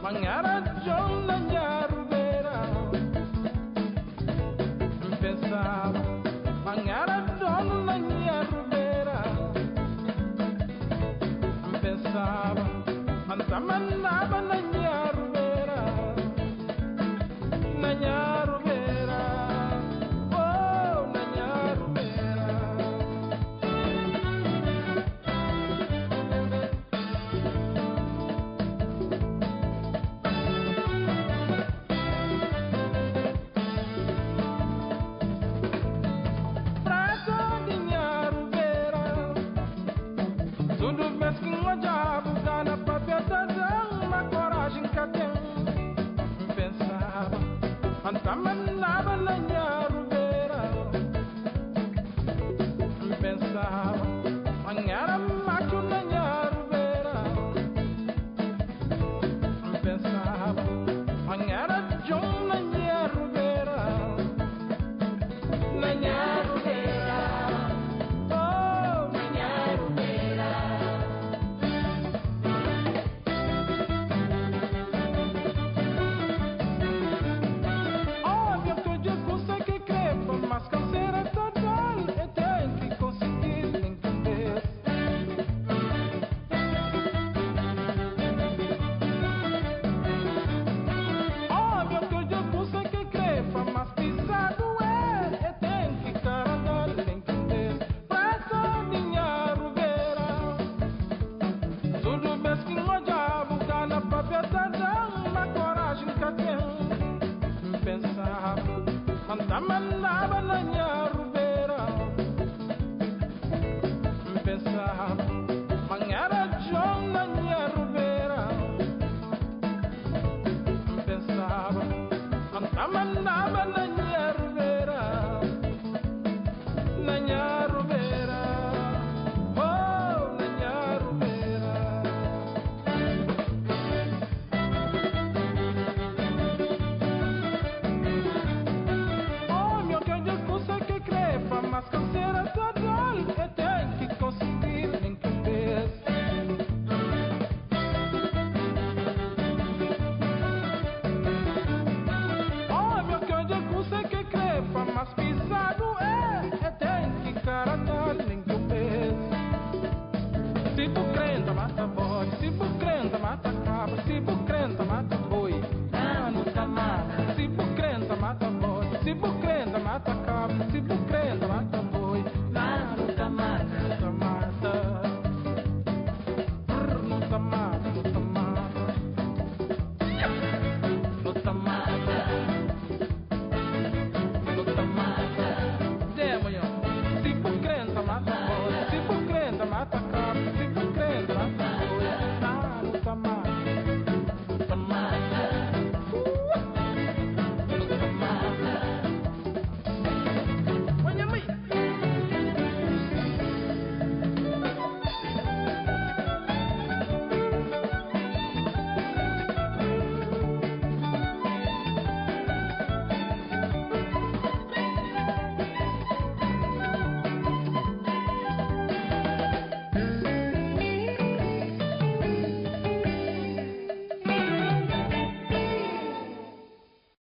Mangara John na Nyarubera pensava Mangara John na Nyarubera pensava Antamanaba na Nyarubera na Nyarubera oh na Nyarubera Antamanaba na Nyarubera pensava Mangara macho na Nyarubera pensava Mangara John na Nyarubera na Nyarubera oh na Nyarubera mas canseira total e tem que conseguir entender. Óbvio que eu pus que crepa, mas pisado é e tem que carregar entender. Presta dinheiro vera, tudo bem que não diabo cana para verdade, na coragem que tem pensar. Antamanaba na Nyarubera pensava Mangara John na Nyarubera pensava Antamanaba na Nyarubera na Nyarubera oh na Nyarubera mas canseira total e tem que conseguir entender. Óbvio que eu digo sei que crepa, mas pisado é e tem que carregar entender. Se tu crê